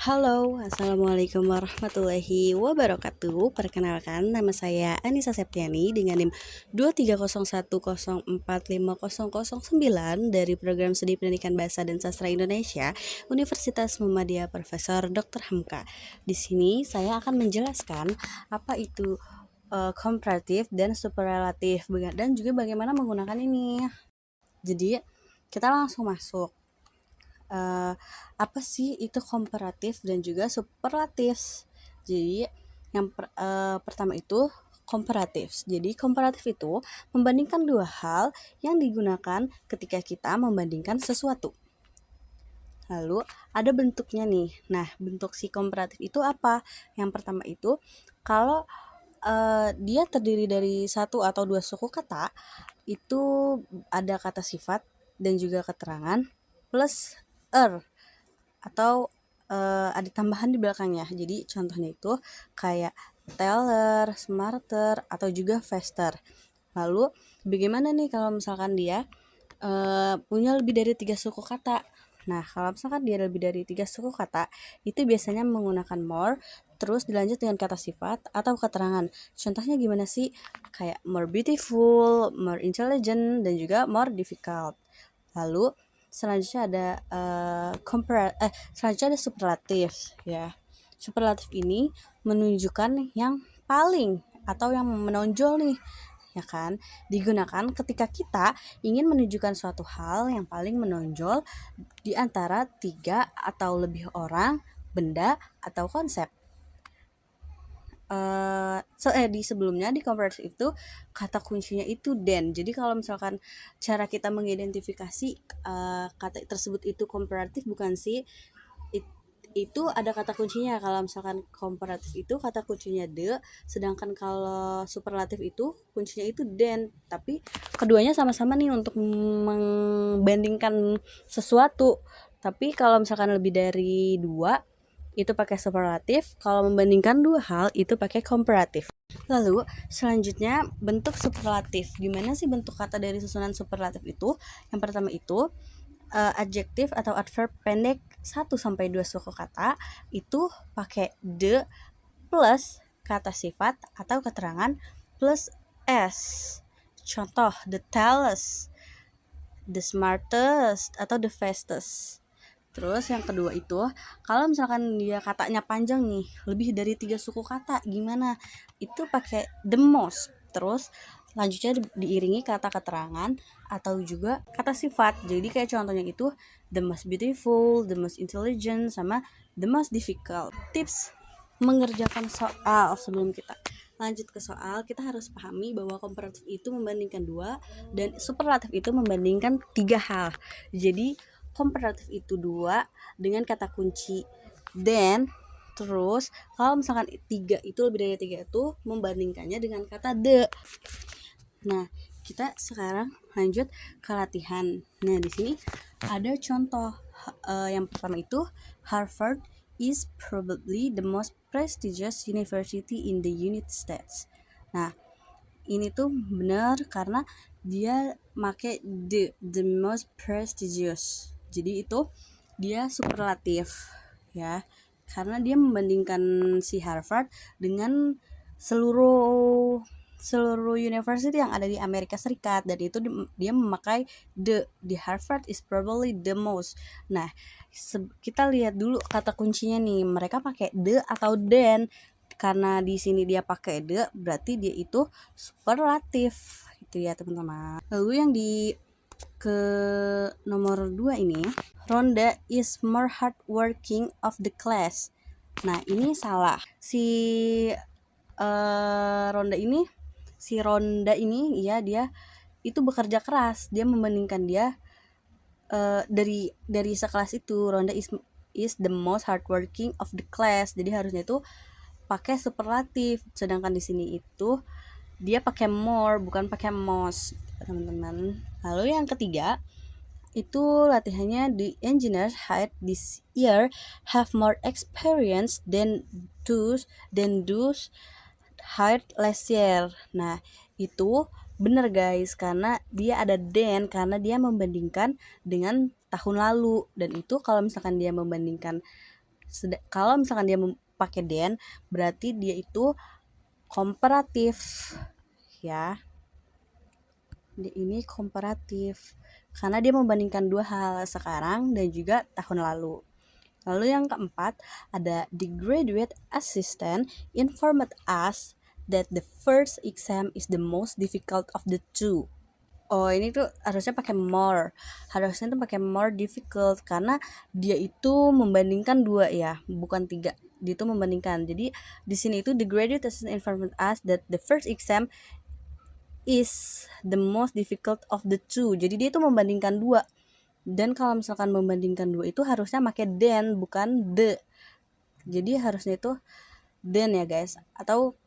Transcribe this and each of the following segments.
Halo, Assalamualaikum warahmatullahi wabarakatuh. Perkenalkan, nama saya Anissa Septiani dengan NIM 23010450009 dari Program Studi Pendidikan Bahasa dan Sastra Indonesia, Universitas Muhammadiyah Profesor Dr. Hamka. Di sini saya akan menjelaskan apa itu komparatif dan superlatif dan juga bagaimana menggunakan ini. Jadi, kita langsung masuk. Apa sih itu komparatif dan juga superlatif? Jadi yang pertama itu komparatif. Jadi komparatif itu membandingkan dua hal yang digunakan ketika kita membandingkan sesuatu. Lalu ada bentuknya nih. Nah, bentuk si komparatif itu apa? Yang pertama itu kalau dia terdiri dari satu atau dua suku kata, itu ada kata sifat dan juga keterangan plus atau ada tambahan di belakangnya. Jadi contohnya itu kayak teller, smarter, atau juga faster. Lalu bagaimana nih kalau misalkan dia punya lebih dari 3 suku kata? Nah, kalau misalkan dia lebih dari 3 suku kata, itu biasanya menggunakan more, terus dilanjut dengan kata sifat atau keterangan. Contohnya gimana sih? Kayak more beautiful, more intelligent, dan juga more difficult. Lalu selanjutnya ada selanjutnya ada superlatif ya. Superlatif ini menunjukkan yang paling atau yang menonjol nih, ya kan, digunakan ketika kita ingin menunjukkan suatu hal yang paling menonjol di antara 3 atau lebih orang, benda, atau konsep. Di sebelumnya di komparatif itu kata kuncinya itu then. Jadi kalau misalkan cara kita mengidentifikasi kata tersebut itu komparatif bukan sih, itu ada kata kuncinya. Kalau misalkan komparatif itu kata kuncinya the, sedangkan kalau superlatif itu kuncinya itu then. Tapi keduanya sama-sama nih untuk membandingkan sesuatu. Tapi kalau misalkan lebih dari 2 itu pakai superlatif, kalau membandingkan dua hal itu pakai komparatif. Lalu selanjutnya bentuk superlatif. Gimana sih bentuk kata dari susunan superlatif itu? Yang pertama itu adjektif atau adverb pendek 1 sampai 2 suku kata itu pakai the plus kata sifat atau keterangan plus s. Contoh, the tallest, the smartest, atau the fastest. Terus yang kedua itu, kalau misalkan dia katanya panjang nih, lebih dari 3 suku kata, gimana? Itu pakai the most. Terus lanjutnya diiringi kata keterangan atau juga kata sifat. Jadi kayak contohnya itu the most beautiful, the most intelligent, sama the most difficult. Tips mengerjakan soal sebelum kita lanjut ke soal, kita harus pahami bahwa komparatif itu membandingkan 2 dan superlatif itu membandingkan 3 hal. Jadi komparatif itu 2 dengan kata kunci then, terus kalau misalkan 3 itu lebih dari 3 itu membandingkannya dengan kata the. Nah, kita sekarang lanjut ke latihan. Nah, di sini ada contoh. Yang pertama itu Harvard is probably the most prestigious university in the United States. Nah, ini tuh benar karena dia make the most prestigious. Jadi itu dia superlatif ya. Karena dia membandingkan si Harvard dengan seluruh university yang ada di Amerika Serikat, dan itu dia memakai the Harvard is probably the most. Nah, kita lihat dulu kata kuncinya nih, mereka pakai the atau then. Karena di sini dia pakai the, berarti dia itu superlatif itu ya teman-teman. Lalu yang di ke nomor 2 ini, Rhonda is more hardworking of the class. Nah, ini salah. Rhonda ini ya, dia itu bekerja keras. Dia membandingkan dia dari sekelas itu, Rhonda is the most hardworking of the class. Jadi harusnya itu pakai superlatif, sedangkan di sini itu dia pakai more bukan pakai most, teman-teman. Lalu yang ketiga itu latihannya, the engineers hired this year have more experience than those hired last year. Nah, itu benar guys, karena dia ada then, karena dia membandingkan dengan tahun lalu, dan itu kalau misalkan dia membandingkan Kalau misalkan dia pakai than, berarti dia itu komparatif ya. Ini komparatif karena dia membandingkan dua hal, sekarang dan juga tahun lalu. Lalu yang keempat ada the graduate assistant informed us that the first exam is the most difficult of the two. Oh, ini tuh harusnya pakai more. Harusnya tuh pakai more difficult karena dia itu membandingkan dua ya, bukan tiga. Dia itu membandingkan. Jadi di sini itu the graduate assistant informed us that the first exam is the most difficult of the two. Jadi dia itu membandingkan dua. Dan kalau misalkan membandingkan dua itu harusnya pakai than bukan the. Jadi harusnya itu than ya guys. Atau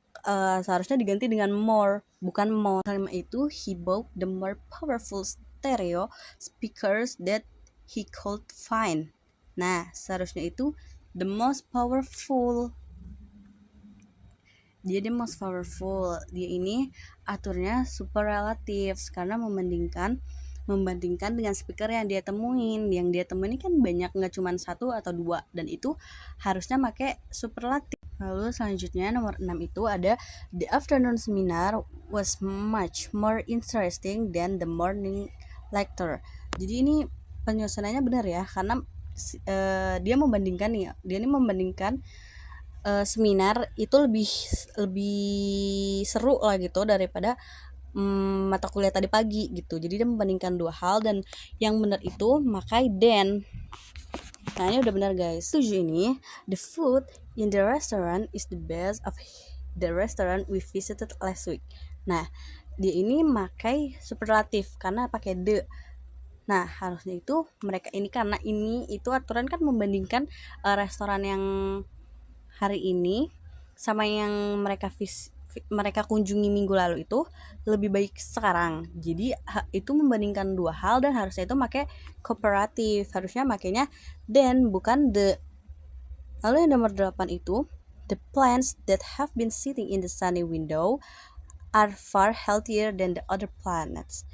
seharusnya diganti dengan more, bukan more. Kalimat itu he bought the more powerful stereo speakers that he could find. Nah, seharusnya itu the most powerful. Dia the most powerful. Dia ini aturnya super relatif karena membandingkan dengan speaker yang dia temuin. Yang dia temuin ini kan banyak, nggak cuma satu atau dua, dan itu harusnya pakai superlatif. Lalu selanjutnya nomor 6 itu ada the afternoon seminar was much more interesting than the morning lecture. Jadi ini penyusunannya benar ya, karena dia membandingkan nih, dia ini membandingkan seminar itu lebih seru lah gitu daripada mata kuliah tadi pagi gitu. Jadi dia membandingkan dua hal, dan yang benar itu makai than. Nah, ini udah benar guys. 7 ini, the food in the restaurant is the best of the restaurant we visited last week. Nah, dia ini makai superlatif karena pakai the. Nah, harusnya itu mereka ini, karena ini itu aturan kan membandingkan restoran yang hari ini sama yang mereka kunjungi minggu lalu itu lebih baik sekarang. Jadi itu membandingkan dua hal, dan harusnya itu pakai komparatif. Harusnya makanya than bukan the. Lalu yang nomor 8 itu the plants that have been sitting in the sunny window are far healthier than the other planets.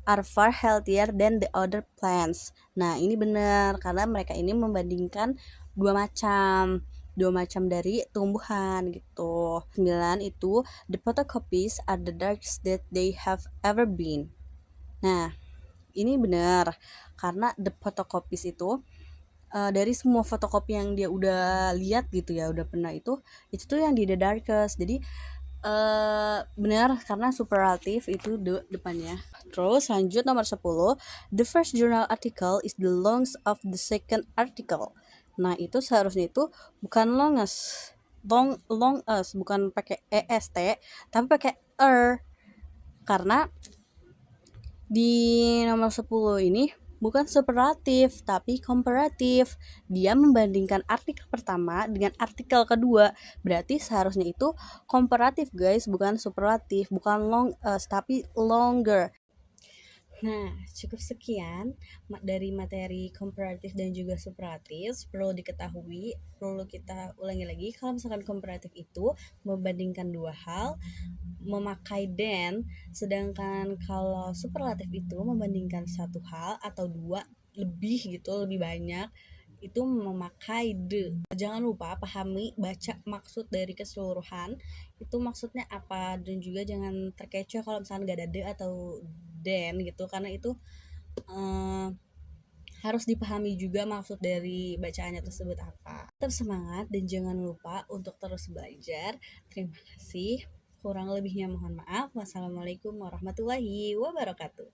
Are far healthier than the other plants. Nah, ini benar karena mereka ini membandingkan dua macam dari tumbuhan gitu. 9 itu the photocopies are the darkest that they have ever been. Nah, ini benar karena the photocopies itu dari semua fotokopi yang dia udah lihat gitu ya, udah pernah itu tuh yang di the darkest. Jadi benar karena superlatif itu depannya. Terus lanjut nomor 10, the first journal article is the longest of the second article. Nah, itu seharusnya itu bukan longest, bukan pakai est tapi pakai karena di nomor 10 ini bukan superlatif tapi komparatif. Dia membandingkan artikel pertama dengan artikel kedua, berarti seharusnya itu komparatif guys, bukan superlatif, bukan tapi longer. Nah, cukup sekian dari materi komparatif dan juga superlatif. Perlu diketahui, perlu kita ulangi lagi, kalau misalkan komparatif itu membandingkan dua hal, memakai than, sedangkan kalau superlatif itu membandingkan satu hal atau dua lebih gitu, lebih banyak, itu memakai the. Jangan lupa pahami, baca maksud dari keseluruhan itu maksudnya apa, dan juga jangan terkecoh kalau misalnya gak ada the atau than gitu, karena itu harus dipahami juga maksud dari bacaannya tersebut apa. Tetap semangat dan jangan lupa untuk terus belajar. Terima kasih. Kurang lebihnya mohon maaf. Wassalamualaikum warahmatullahi wabarakatuh.